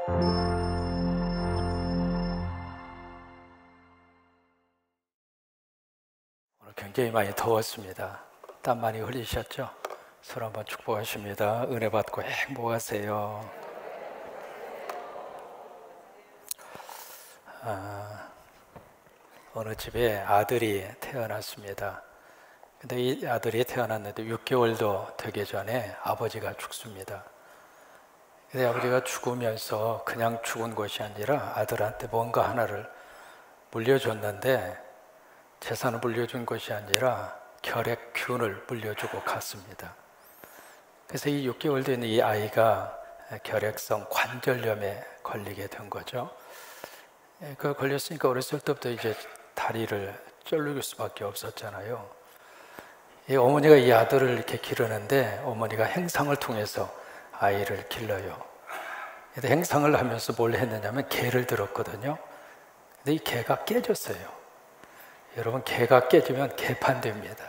오늘 굉장히 많이 더웠습니다. 땀 많이 흘리셨죠? 서로 한번 축복하십니다. 은혜 받고 행복하세요. 어느 집에 아들이 태어났습니다. 근데 이 아들이 태어났는데 6개월도 되기 전에 아버지가 죽습니다. 근데 아버지가 죽으면서 그냥 죽은 것이 아니라 아들한테 뭔가 하나를 물려줬는데, 재산을 물려준 것이 아니라 결핵균을 물려주고 갔습니다. 그래서 이 6개월 된 이 아이가 결핵성 관절염에 걸리게 된 거죠. 그 걸렸으니까 어렸을 때부터 이제 다리를 자를 수밖에 없었잖아요. 이 어머니가 이 아들을 이렇게 기르는데 어머니가 행상을 통해서 아이를 길러요. 근데 행상을 하면서 뭘 했느냐면 개를 들었거든요. 근데 이 개가 깨졌어요. 여러분, 개가 깨지면 개판됩니다.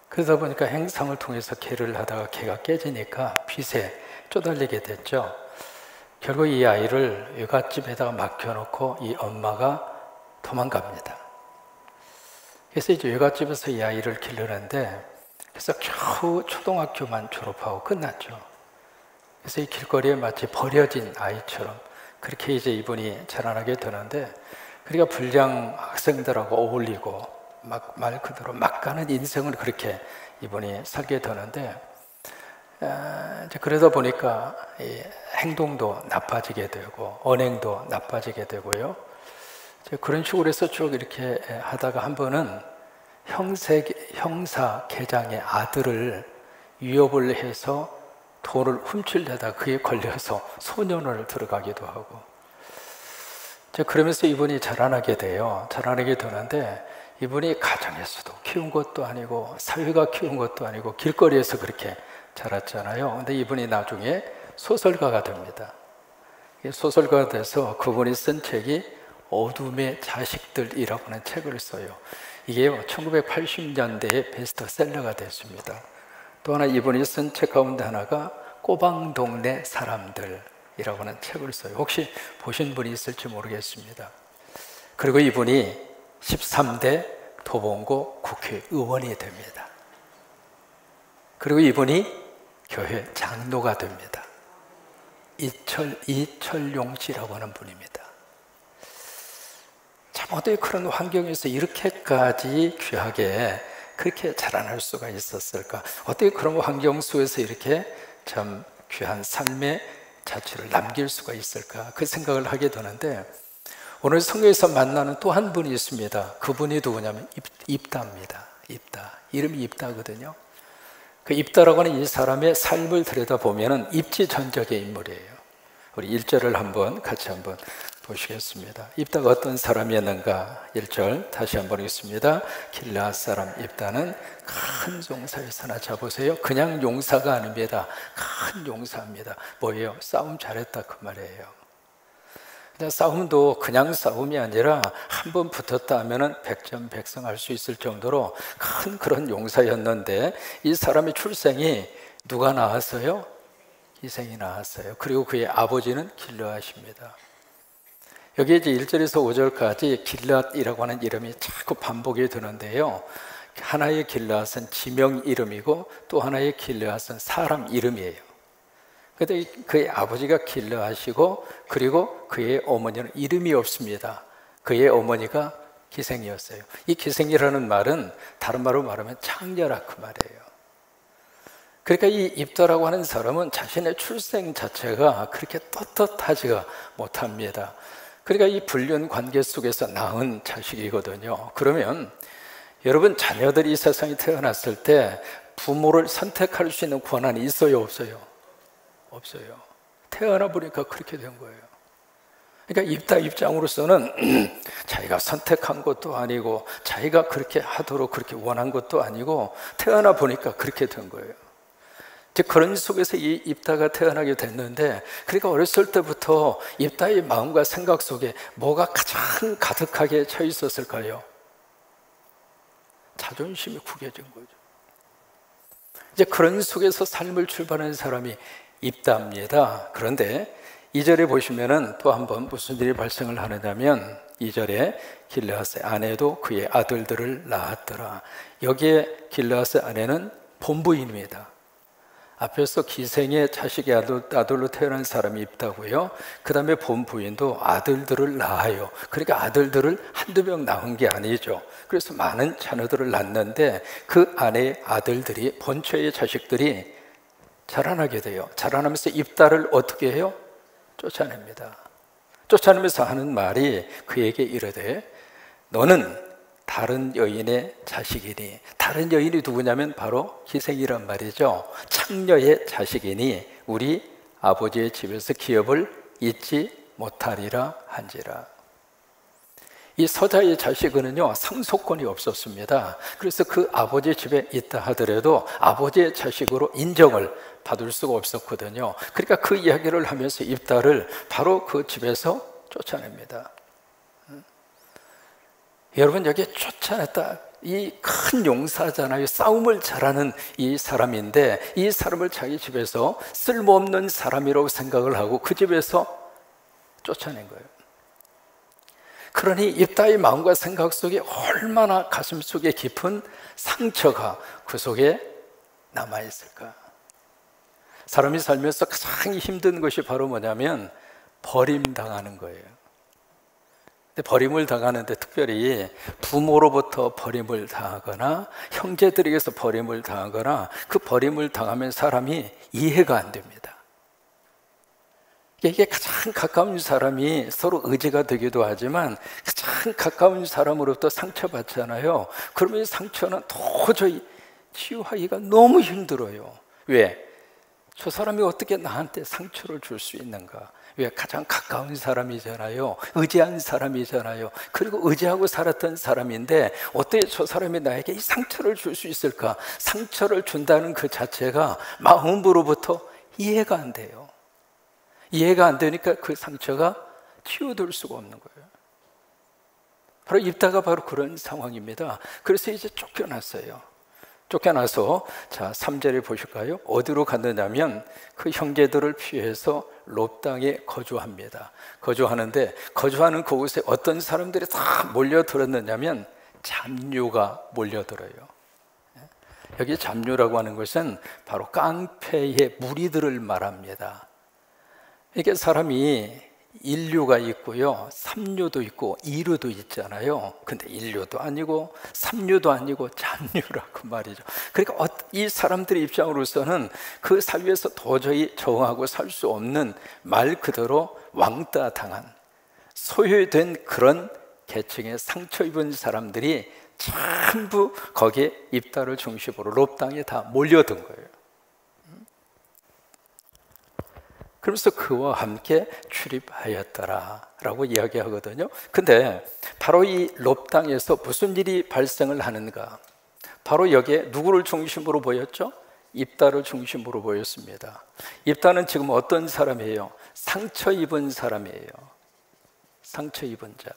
그러다 보니까 행상을 통해서 개를 하다가 개가 깨지니까 빚에 쪼달리게 됐죠. 결국 이 아이를 외갓집에다가 맡겨놓고 이 엄마가 도망갑니다. 그래서 이제 외갓집에서 이 아이를 기르는데, 그래서 겨우 초등학교만 졸업하고 끝났죠. 그래서 이 길거리에 마치 버려진 아이처럼 그렇게 이제 이분이 자라나게 되는데, 그러니까 불량 학생들하고 어울리고 말 그대로 막 가는 인생을 그렇게 이분이 살게 되는데, 이제 그러다 보니까 이 행동도 나빠지게 되고 언행도 나빠지게 되고요. 그런 식으로 해서 쭉 이렇게 하다가 한 번은 형사 계장의 아들을 위협을 해서 돈을 훔치려다 그에 걸려서 소년원을 들어가기도 하고, 그러면서 이분이 자라나게 돼요. 자라나게 되는데, 이분이 가정에서도 키운 것도 아니고 사회가 키운 것도 아니고 길거리에서 그렇게 자랐잖아요. 근데 이분이 나중에 소설가가 됩니다. 소설가가 돼서 그분이 쓴 책이 어둠의 자식들이라고 하는 책을 써요. 이게 1980년대에 베스트셀러가 됐습니다. 또 하나 이분이 쓴 책 가운데 하나가 꼬방동네 사람들이라고 하는 책을 써요. 혹시 보신 분이 있을지 모르겠습니다. 그리고 이분이 13대 도봉구 국회의원이 됩니다. 그리고 이분이 교회 장로가 됩니다. 이철용 씨라고 하는 분입니다. 참, 어떻게 그런 환경에서 이렇게까지 귀하게 그렇게 자라날 수가 있었을까? 어떻게 그런 환경 속에서 이렇게 참 귀한 삶의 자취를 남길 수가 있을까? 그 생각을 하게 되는데, 오늘 성경에서 만나는 또 한 분이 있습니다. 그분이 누구냐면 입다입니다. 입다. 이름이 입다거든요. 그 입다라고 하는 이 사람의 삶을 들여다보면 입지전적의 인물이에요. 우리 1절을 같이 한번 보시겠습니다. 입다가 어떤 사람이었는가? 1절 다시 한번 읽습니다. 길르앗 사람 입다는 큰 용사였으나, 자 보세요. 그냥 용사가 아닙니다. 큰 용사입니다. 뭐예요? 싸움 잘했다 그 말이에요. 싸움도 그냥 싸움이 아니라 한 번 붙었다 하면은 백전백승할 수 있을 정도로 큰 그런 용사였는데, 이 사람의 출생이 누가 낳았어요? 기생이 낳았어요. 그리고 그의 아버지는 길르앗입니다. 여기 이제 1절에서 5절까지 길르앗이라고 하는 이름이 자꾸 반복이 되는데요. 하나의 길르앗은 지명 이름이고 또 하나의 길르앗은 사람 이름이에요. 그런데 그의 아버지가 길르앗이고, 그리고 그의 어머니는 이름이 없습니다. 그의 어머니가 기생이었어요. 이 기생이라는 말은 다른 말로 말하면 창녀라 그 말이에요. 그러니까 이 입다라고 하는 사람은 자신의 출생 자체가 그렇게 떳떳하지가 못합니다. 그러니까 이 불륜 관계 속에서 낳은 자식이거든요. 그러면 여러분, 자녀들이 이 세상에 태어났을 때 부모를 선택할 수 있는 권한이 있어요, 없어요? 없어요. 태어나 보니까 그렇게 된 거예요. 그러니까 입다 입장으로서는 자기가 선택한 것도 아니고 자기가 그렇게 하도록 그렇게 원한 것도 아니고 태어나 보니까 그렇게 된 거예요. 이제 그런 속에서 이 입다가 태어나게 됐는데, 그러니까 어렸을 때부터 입다의 마음과 생각 속에 뭐가 가장 가득하게 차 있었을까요? 자존심이 구겨진 거죠. 이제 그런 속에서 삶을 출발하는 사람이 입다입니다. 그런데 2절에 보시면은 또 한 번 무슨 일이 발생을 하느냐면 2절에 길르앗의 아내도 그의 아들들을 낳았더라. 여기에 길르앗의 아내는 본부인입니다. 앞에서 기생의 자식의 아들로 태어난 사람이 있다고요. 그 다음에 본부인도 아들들을 낳아요. 그러니까 아들들을 한두 명 낳은 게 아니죠. 그래서 많은 자녀들을 낳는데 그 아내의 아들들이, 본처의 자식들이 자라나게 돼요. 자라나면서 입다를 어떻게 해요? 쫓아냅니다. 쫓아내면서 하는 말이 그에게 이르되 너는 다른 여인의 자식이니, 다른 여인이 누구냐면 바로 기생이란 말이죠. 창녀의 자식이니 우리 아버지의 집에서 기업을 잊지 못하리라 한지라. 이 서자의 자식은요 상속권이 없었습니다. 그래서 그 아버지 집에 있다 하더라도 아버지의 자식으로 인정을 받을 수가 없었거든요. 그러니까 그 이야기를 하면서 입다를 바로 그 집에서 쫓아냅니다. 여러분, 여기 쫓아냈다, 이 큰 용사잖아요. 싸움을 잘하는 이 사람인데 이 사람을 자기 집에서 쓸모없는 사람이라고 생각을 하고 그 집에서 쫓아낸 거예요. 그러니 입다의 마음과 생각 속에 얼마나 가슴 속에 깊은 상처가 그 속에 남아있을까. 사람이 살면서 가장 힘든 것이 바로 뭐냐면 버림당하는 거예요. 근데 버림을 당하는데 특별히 부모로부터 버림을 당하거나 형제들에게서 버림을 당하거나 그 버림을 당하면 사람이 이해가 안 됩니다. 이게 가장 가까운 사람이 서로 의지가 되기도 하지만 가장 가까운 사람으로부터 상처받잖아요. 그러면 이 상처는 도저히 치유하기가 너무 힘들어요. 왜? 저 사람이 어떻게 나한테 상처를 줄 수 있는가? 왜? 가장 가까운 사람이잖아요. 의지한 사람이잖아요. 그리고 의지하고 살았던 사람인데 어떻게 저 사람이 나에게 이 상처를 줄 수 있을까? 상처를 준다는 그 자체가 마음으로부터 이해가 안 돼요. 이해가 안 되니까 그 상처가 치유될 수가 없는 거예요. 바로 입다가 바로 그런 상황입니다. 그래서 이제 쫓겨났어요. 쫓겨나서 자 3절에 보실까요? 어디로 갔느냐면 그 형제들을 피해서 롭 땅에 거주합니다. 거주하는데 거주하는 그곳에 어떤 사람들이 다 몰려들었느냐면 잡류가 몰려들어요. 여기 잡류라고 하는 것은 바로 깡패의 무리들을 말합니다. 이게 사람이 인류가 있고요, 삼류도 있고 이류도 있잖아요. 근데 인류도 아니고 삼류도 아니고 잡류라고 말이죠. 그러니까 이 사람들의 입장으로서는 그 사회에서 도저히 적응하고 살 수 없는 말 그대로 왕따 당한 소외된 그런 계층의 상처 입은 사람들이 전부 거기에 입다를 중심으로 롭 땅에 다 몰려든 거예요. 그러면서 그와 함께 출입하였더라라고 이야기하거든요. 근데 바로 이 롭 땅에서 무슨 일이 발생을 하는가? 바로 여기에 누구를 중심으로 보였죠? 입다를 중심으로 보였습니다. 입다는 지금 어떤 사람이에요? 상처 입은 사람이에요. 상처 입은 자.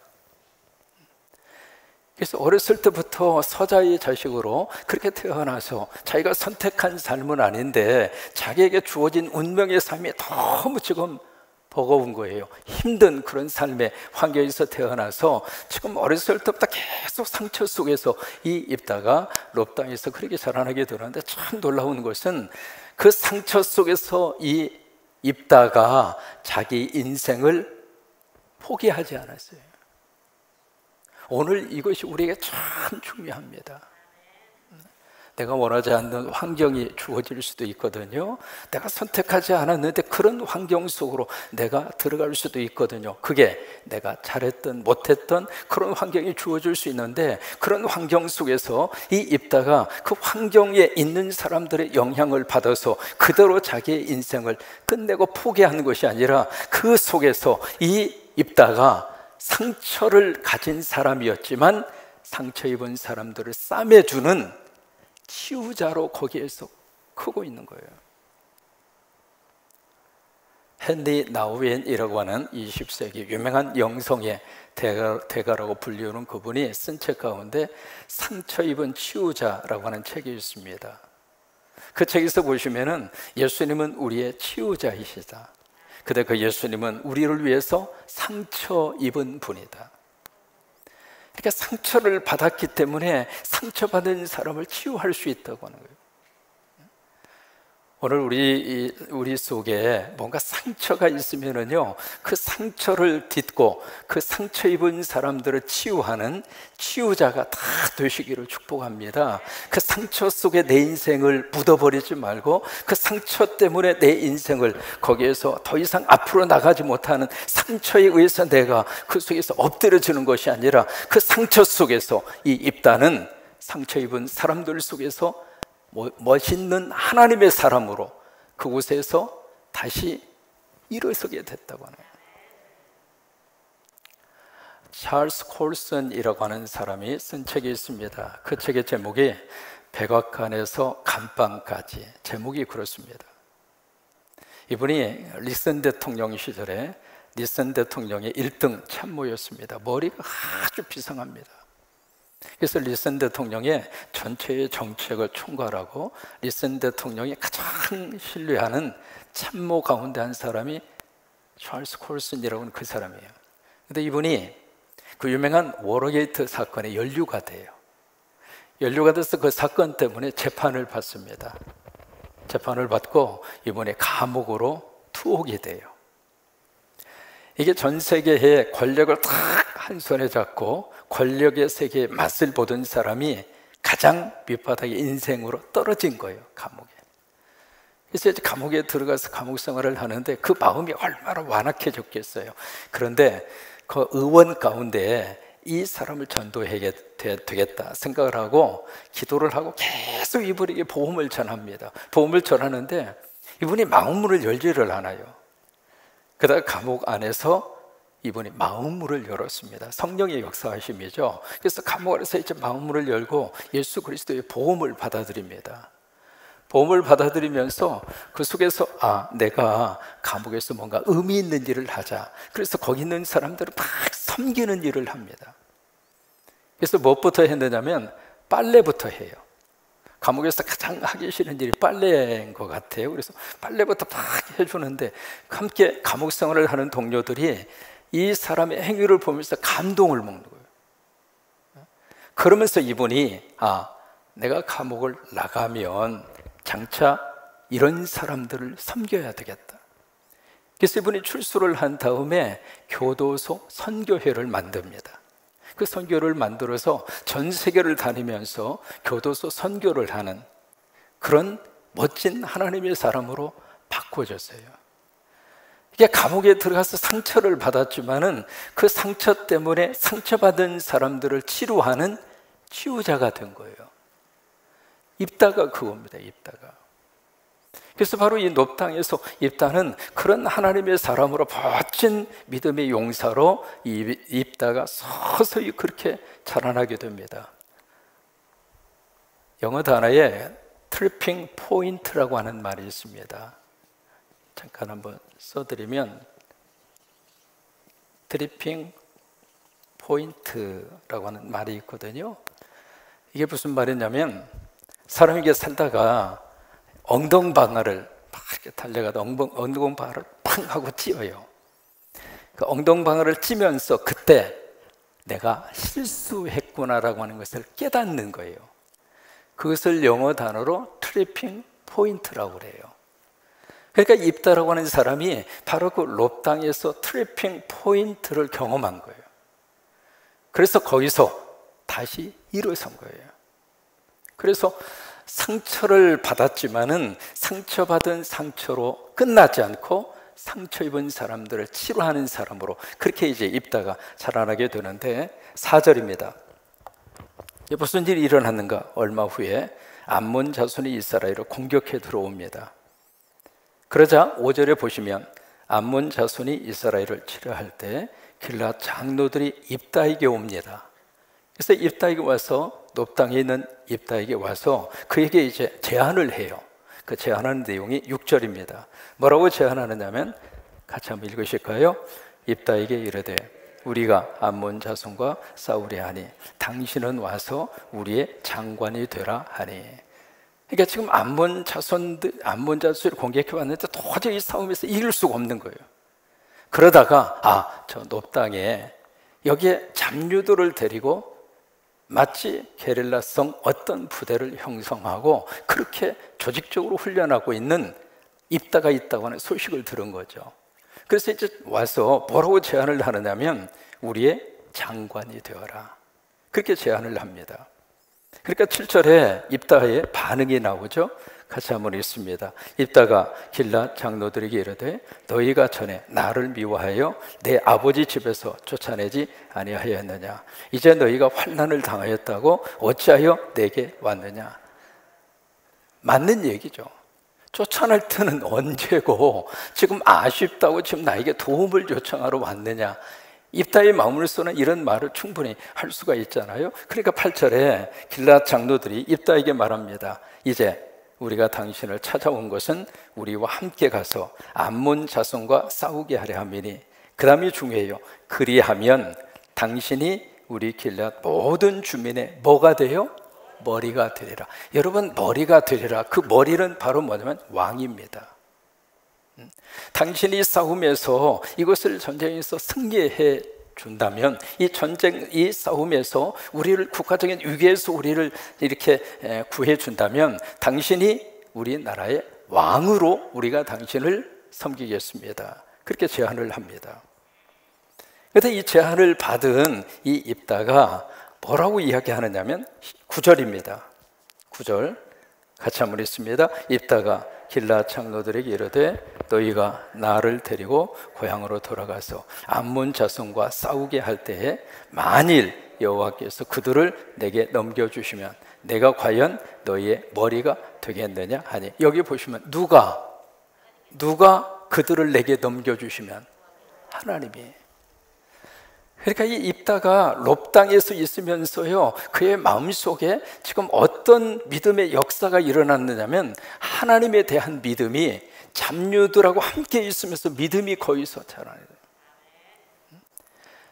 그래서 어렸을 때부터 서자의 자식으로 그렇게 태어나서 자기가 선택한 삶은 아닌데 자기에게 주어진 운명의 삶이 너무 지금 버거운 거예요. 힘든 그런 삶의 환경에서 태어나서 지금 어렸을 때부터 계속 상처 속에서 이 입다가 롭 땅에서 그렇게 자라나게 되는데 참 놀라운 것은 그 상처 속에서 이 입다가 자기 인생을 포기하지 않았어요. 오늘 이것이 우리에게 참 중요합니다. 내가 원하지 않는 환경이 주어질 수도 있거든요. 내가 선택하지 않았는데 그런 환경 속으로 내가 들어갈 수도 있거든요. 그게 내가 잘했던 못했던 그런 환경이 주어질 수 있는데 그런 환경 속에서 이 입다가 그 환경에 있는 사람들의 영향을 받아서 그대로 자기의 인생을 끝내고 포기하는 것이 아니라 그 속에서 이 입다가 상처를 가진 사람이었지만 상처 입은 사람들을 싸매주는 치유자로 거기에서 크고 있는 거예요. 헨리 나우엔이라고 하는 20세기 유명한 영성의 대가라고 불리우는 그분이 쓴 책 가운데 상처 입은 치유자라고 하는 책이 있습니다. 그 책에서 보시면은 예수님은 우리의 치유자이시다. 근데 그 예수님은 우리를 위해서 상처 입은 분이다. 그러니까 상처를 받았기 때문에 상처받은 사람을 치유할 수 있다고 하는 거예요. 오늘 우리 속에 뭔가 상처가 있으면은요, 그 상처를 딛고 그 상처 입은 사람들을 치유하는 치유자가 다 되시기를 축복합니다. 그 상처 속에 내 인생을 묻어버리지 말고 그 상처 때문에 내 인생을 거기에서 더 이상 앞으로 나가지 못하는 상처에 의해서 내가 그 속에서 엎드려지는 것이 아니라 그 상처 속에서 이 입다는 상처 입은 사람들 속에서 멋있는 하나님의 사람으로 그곳에서 다시 일어서게 됐다고 하네요. 찰스 콜슨이라고 하는 사람이 쓴 책이 있습니다. 그 책의 제목이 백악관에서 감방까지, 제목이 그렇습니다. 이분이 닉슨 대통령 시절에 닉슨 대통령의 1등 참모였습니다. 머리가 아주 비상합니다. 그래서 닉슨 대통령의 전체의 정책을 총괄하고 닉슨 대통령이 가장 신뢰하는 참모 가운데 한 사람이 찰스 콜슨이라고 하는 그 사람이에요. 근데 이분이 그 유명한 워터게이트 사건에 연루가 돼요. 연루가 돼서 그 사건 때문에 재판을 받습니다. 재판을 받고 이번에 감옥으로 투옥이 돼요. 이게 전 세계의 권력을 딱 한 손에 잡고 권력의 세계에 맛을 보던 사람이 가장 밑바닥의 인생으로 떨어진 거예요, 감옥에. 그래서 이제 감옥에 들어가서 감옥 생활을 하는데 그 마음이 얼마나 완악해졌겠어요. 그런데 그 의원 가운데 이 사람을 전도해야 되겠다 생각을 하고 기도를 하고 계속 이분에게 복음을 전합니다. 복음을 전하는데 이분이 마음문을 열지를 않아요. 그러다가 감옥 안에서 이분이 마음문을 열었습니다. 성령의 역사하심이죠. 그래서 감옥 안에서 이제 마음문을 열고 예수 그리스도의 복음을 받아들입니다. 복음을 받아들이면서 그 속에서 내가 감옥에서 뭔가 의미 있는 일을 하자. 그래서 거기 있는 사람들을 막 섬기는 일을 합니다. 그래서 무엇부터 했느냐면 빨래부터 해요. 감옥에서 가장 하기 싫은 일이 빨래인 것 같아요. 그래서 빨래부터 막 해주는데 함께 감옥 생활을 하는 동료들이 이 사람의 행위를 보면서 감동을 먹는 거예요. 그러면서 이분이 내가 감옥을 나가면 장차 이런 사람들을 섬겨야 되겠다. 그래서 이분이 출소를 한 다음에 교도소 선교회를 만듭니다. 그 선교를 만들어서 전 세계를 다니면서 교도소 선교를 하는 그런 멋진 하나님의 사람으로 바꿔졌어요. 이게 감옥에 들어가서 상처를 받았지만은 그 상처 때문에 상처받은 사람들을 치료하는 치유자가 된 거예요. 입다가 그겁니다. 입다가. 그래서 바로 이 욥당에서 입다는 그런 하나님의 사람으로 멋진 믿음의 용사로 입다가 서서히 그렇게 자라나게 됩니다. 영어 단어에 트리핑 포인트라고 하는 말이 있습니다. 잠깐 한번 써드리면 트리핑 포인트라고 하는 말이 있거든요. 이게 무슨 말이냐면 사람에게 살다가 엉덩방아를 막 이렇게 달려가다 엉덩방아를 팡 하고 찧어요. 그 엉덩방아를 찧으면서 그때 내가 실수했구나라고 하는 것을 깨닫는 거예요. 그것을 영어 단어로 트리핑 포인트라고 그래요. 그러니까 입다라고 하는 사람이 바로 그 롭당에서 트리핑 포인트를 경험한 거예요. 그래서 거기서 다시 일어선 거예요. 그래서 상처를 받았지만은 상처받은 상처로 끝나지 않고 상처 입은 사람들을 치료하는 사람으로 그렇게 이제 입다가 자라나게 되는데 4절입니다. 무슨 일이 일어났는가? 얼마 후에 암몬 자손이 이스라엘을 공격해 들어옵니다. 그러자 5절에 보시면 암몬 자손이 이스라엘을 치료할 때 길앗 장로들이 입다에게 옵니다. 그래서 입다에게 와서 욥당에 있는 입다에게 와서 그에게 이제 제안을 해요. 그 제안하는 내용이 6절입니다. 뭐라고 제안하느냐면 같이 한번 읽으실까요? 입다에게 이르되 우리가 암몬 자손과 싸우려 하니 당신은 와서 우리의 장관이 되라 하니. 그러니까 지금 암몬 자손을 공격해 왔는데 도저히 이 싸움에서 이길 수가 없는 거예요. 그러다가 저 높당에 여기에 잡류들을 데리고 마치 게릴라성 어떤 부대를 형성하고 그렇게 조직적으로 훈련하고 있는 입다가 있다고 하는 소식을 들은 거죠. 그래서 이제 와서 뭐라고 제안을 하느냐면 우리의 장관이 되어라, 그렇게 제안을 합니다. 그러니까 7절에 입다의 반응이 나오죠. 같이 한번 읽습니다. 입다가 길앗 장로들에게 이르되 너희가 전에 나를 미워하여 내 아버지 집에서 쫓아내지 아니하였느냐? 이제 너희가 환난을 당하였다고 어찌하여 내게 왔느냐? 맞는 얘기죠. 쫓아낼 때는 언제고 지금 아쉽다고 지금 나에게 도움을 요청하러 왔느냐? 입다의 마음으로서는 이런 말을 충분히 할 수가 있잖아요. 그러니까 8절에 길앗 장로들이 입다에게 말합니다. 이제 우리가 당신을 찾아온 것은 우리와 함께 가서 암몬 자손과 싸우게 하려 함이니, 그 다음이 중요해요. 그리하면 당신이 우리 길앗 모든 주민의 뭐가 돼요? 머리가 되리라. 여러분, 머리가 되리라. 그 머리는 바로 뭐냐면 왕입니다. 당신이 싸움에서 이것을 전쟁에서 승리해 준다면, 이 전쟁, 이 싸움에서 우리를, 국가적인 위기에서 우리를 이렇게 구해 준다면 당신이 우리나라의 왕으로 우리가 당신을 섬기겠습니다. 그렇게 제안을 합니다. 그런데 이 제안을 받은 이 입다가 뭐라고 이야기하느냐면 9절입니다. 9절 같이 한번 읽습니다. 입다가 길앗 장로들에게 이르되 너희가 나를 데리고 고향으로 돌아가서 암몬 자손과 싸우게 할 때에 만일 여호와께서 그들을 내게 넘겨주시면 내가 과연 너희의 머리가 되겠느냐 하니, 여기 보시면 누가 그들을 내게 넘겨주시면 하나님이. 그러니까 이 입다가 롭 땅에서 있으면서요, 그의 마음속에 지금 어떤 믿음의 역사가 일어났느냐면 하나님에 대한 믿음이 잡류들하고 함께 있으면서 믿음이 거기서 자라나요.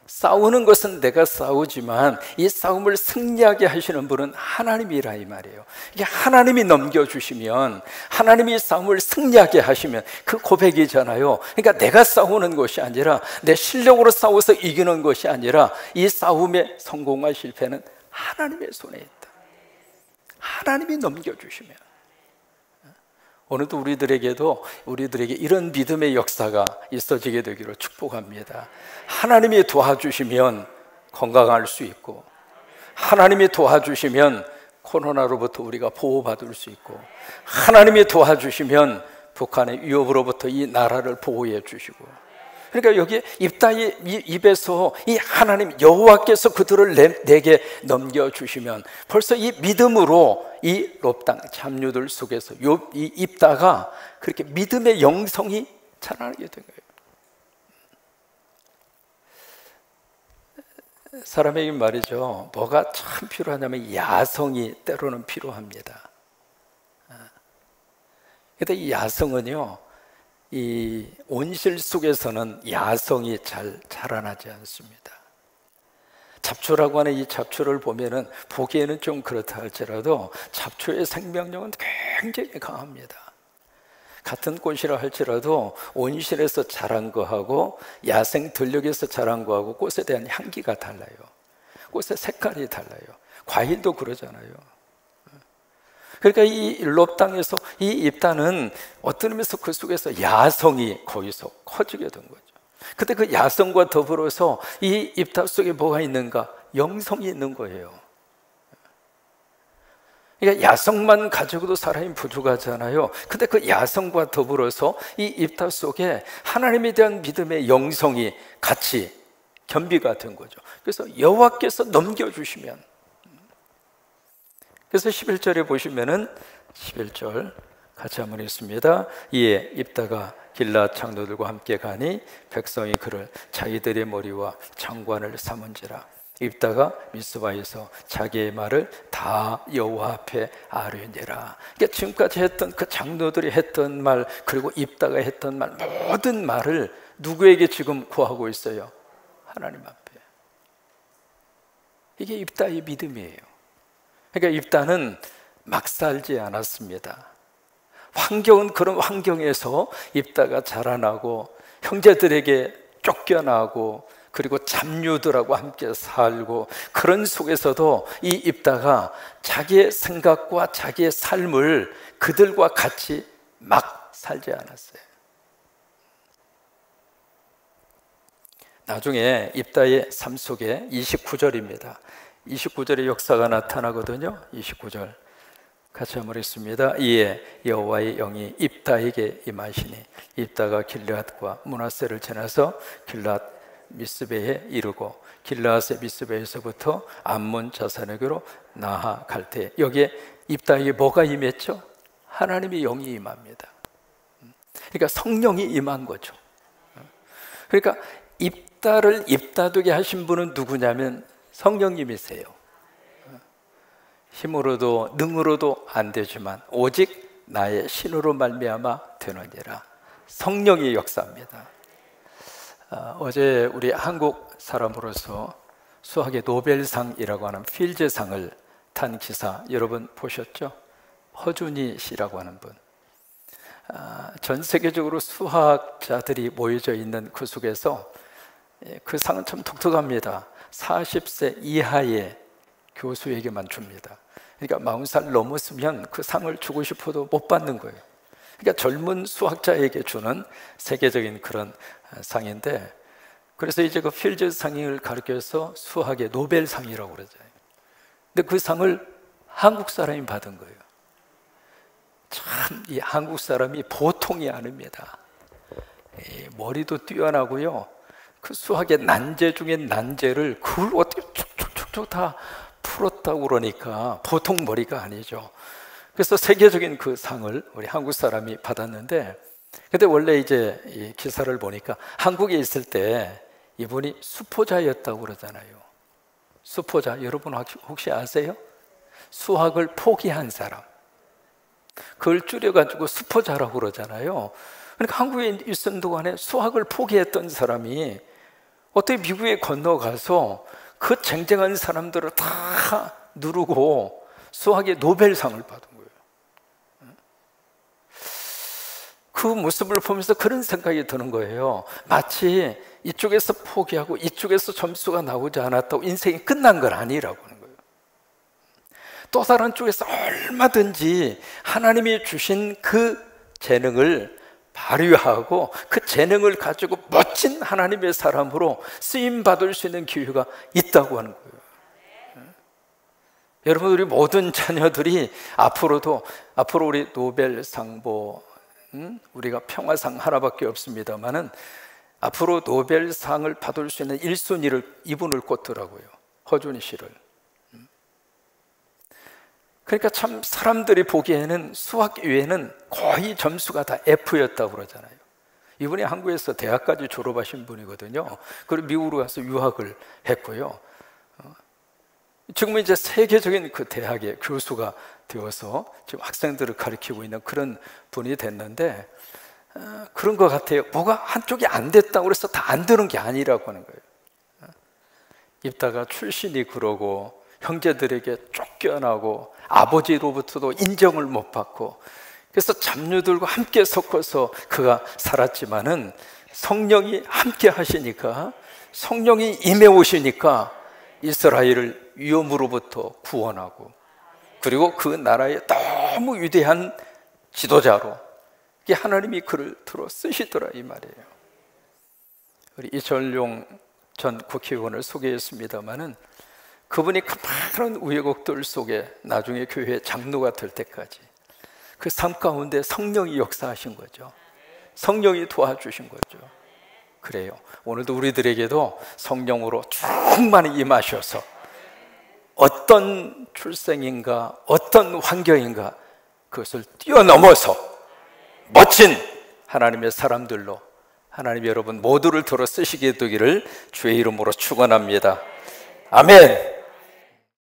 싸우는 것은 내가 싸우지만 이 싸움을 승리하게 하시는 분은 하나님이라 이 말이에요. 이게 하나님이 넘겨주시면, 하나님이 싸움을 승리하게 하시면 그 고백이잖아요. 그러니까 내가 싸우는 것이 아니라, 내 실력으로 싸워서 이기는 것이 아니라 이 싸움의 성공과 실패는 하나님의 손에 있다. 하나님이 넘겨주시면. 오늘도 우리들에게 이런 믿음의 역사가 있어지게 되기를 축복합니다. 하나님이 도와주시면 건강할 수 있고, 하나님이 도와주시면 코로나로부터 우리가 보호받을 수 있고, 하나님이 도와주시면 북한의 위협으로부터 이 나라를 보호해 주시고. 그러니까 여기 입다의 입에서 이 하나님 여호와께서 그들을 내게 넘겨주시면 벌써 이 믿음으로 이 롭 땅 잡류들 속에서 이 입다가 그렇게 믿음의 영성이 자라나게 된 거예요. 사람에게 말이죠, 뭐가 참 필요하냐면 야성이 때로는 필요합니다. 그런데 이 야성은요, 이 온실 속에서는 야성이 잘 자라나지 않습니다. 잡초라고 하는 이 잡초를 보면은 보기에는 좀 그렇다 할지라도 잡초의 생명력은 굉장히 강합니다. 같은 꽃이라 할지라도 온실에서 자란 거하고 야생 들녘에서 자란 거하고 꽃에 대한 향기가 달라요. 꽃의 색깔이 달라요. 과일도 그러잖아요. 그러니까 이 롭 땅에서 이 입다는 어떤 의미에서 그 속에서 야성이 거기서 커지게 된 거죠. 근데 그 야성과 더불어서 이 입다 속에 뭐가 있는가? 영성이 있는 거예요. 그러니까 야성만 가지고도 사람이 부족하잖아요. 근데 그 야성과 더불어서 이 입다 속에 하나님에 대한 믿음의 영성이 같이 겸비가 된 거죠. 그래서 여호와께서 넘겨주시면, 그래서 11절에 보시면은 11절 같이 한번 읽습니다. 이에 입다가 길앗 장로들과 함께 가니 백성이 그를 자기들의 머리와 장관을 삼은지라. 입다가 미스바에서 자기의 말을 다 여호와 앞에 아뢰니라. 그러니까 지금까지 했던 그 장로들이 했던 말, 그리고 입다가 했던 말, 모든 말을 누구에게 지금 구하고 있어요? 하나님 앞에. 이게 입다의 믿음이에요. 그러니까 입다는 막 살지 않았습니다. 환경은 그런 환경에서 입다가 자라나고 형제들에게 쫓겨나고 그리고 잡류들하고 함께 살고 그런 속에서도 이 입다가 자기의 생각과 자기의 삶을 그들과 같이 막 살지 않았어요. 나중에 입다의 삶 속에 29절입니다. 29절의 역사가 나타나거든요. 29절 같이 한번 읽습니다. 이에 여호와의 영이 입다에게 임하시니 입다가 길르앗과 므낫세를 지나서 길르앗 미스베에 이르고 길르앗의 미스베에서부터 암몬 자산에게로 나아갈 때 여기에 입다에게 뭐가 임했죠? 하나님의 영이 임합니다. 그러니까 성령이 임한 거죠. 그러니까 입다를 입다되게 하신 분은 누구냐면 성령님이세요. 힘으로도 능으로도 안 되지만 오직 나의 신으로 말미암아 되느니라. 성령의 역사입니다. 어제 우리 한국 사람으로서 수학의 노벨상이라고 하는 필즈상을 탄 기사 여러분 보셨죠? 허준희 씨라고 하는 분. 전 세계적으로 수학자들이 모여져 있는 그 속에서 그 상은 참 독특합니다. 40세 이하의 교수에게만 줍니다. 그러니까 40살 넘었으면 그 상을 주고 싶어도 못 받는 거예요. 그러니까 젊은 수학자에게 주는 세계적인 그런 상인데, 그래서 이제 그 필즈상을 가르쳐서 수학의 노벨상이라고 그러잖아요. 근데 그 상을 한국 사람이 받은 거예요. 참 이 한국 사람이 보통이 아닙니다. 머리도 뛰어나고요. 그 수학의 난제 중에 난제를 그걸 어떻게 쭉쭉쭉쭉 다 풀었다고 그러니까 보통 머리가 아니죠. 그래서 세계적인 그 상을 우리 한국 사람이 받았는데, 근데 원래 이제 이 기사를 보니까 한국에 있을 때 이분이 수포자였다고 그러잖아요. 수포자, 여러분 혹시 아세요? 수학을 포기한 사람, 그걸 줄여가지고 수포자라고 그러잖아요. 그러니까 한국에 있은 동안에 수학을 포기했던 사람이 어떻게 미국에 건너가서 그 쟁쟁한 사람들을 다 누르고 수학의 노벨상을 받은 거예요. 그 모습을 보면서 그런 생각이 드는 거예요. 마치 이쪽에서 포기하고 이쪽에서 점수가 나오지 않았다고 인생이 끝난 건 아니라고 하는 거예요. 또 다른 쪽에서 얼마든지 하나님이 주신 그 재능을 발휘하고 그 재능을 가지고 멋진 하나님의 사람으로 쓰임받을 수 있는 기회가 있다고 하는 거예요. 여러분, 우리 모든 자녀들이 앞으로 우리 노벨상 우리가 평화상 하나밖에 없습니다만은 앞으로 노벨상을 받을 수 있는 1순위를 이분을 꼽더라고요. 허준희 씨를. 그러니까 참 사람들이 보기에는 수학 외에는 거의 점수가 다 F였다고 그러잖아요. 이분이 한국에서 대학까지 졸업하신 분이거든요. 그리고 미국으로 가서 유학을 했고요. 지금은 이제 세계적인 그 대학의 교수가 되어서 지금 학생들을 가르치고 있는 그런 분이 됐는데, 그런 것 같아요. 뭐가 한쪽이 안 됐다고 그래서 다 안 되는 게 아니라고 하는 거예요. 입다가 출신이 그러고 형제들에게 쫓겨나고 아버지로부터도 인정을 못 받고, 그래서 잡류들과 함께 섞어서 그가 살았지만은 성령이 함께 하시니까, 성령이 임해 오시니까 이스라엘을 위험으로부터 구원하고, 그리고 그 나라의 너무 위대한 지도자로 하나님이 그를 들어 쓰시더라 이 말이에요. 우리 이철용 전 국회의원을 소개했습니다마는 그분이 많은 우여곡절 속에 나중에 교회 장로가 될 때까지 그 삶 가운데 성령이 역사하신 거죠. 성령이 도와주신 거죠. 그래요. 오늘도 우리들에게도 성령으로 충만히 임하셔서 어떤 출생인가 어떤 환경인가 그것을 뛰어넘어서 멋진 하나님의 사람들로 하나님 여러분 모두를 들어 쓰시게 되기를 주의 이름으로 축원합니다. 아멘.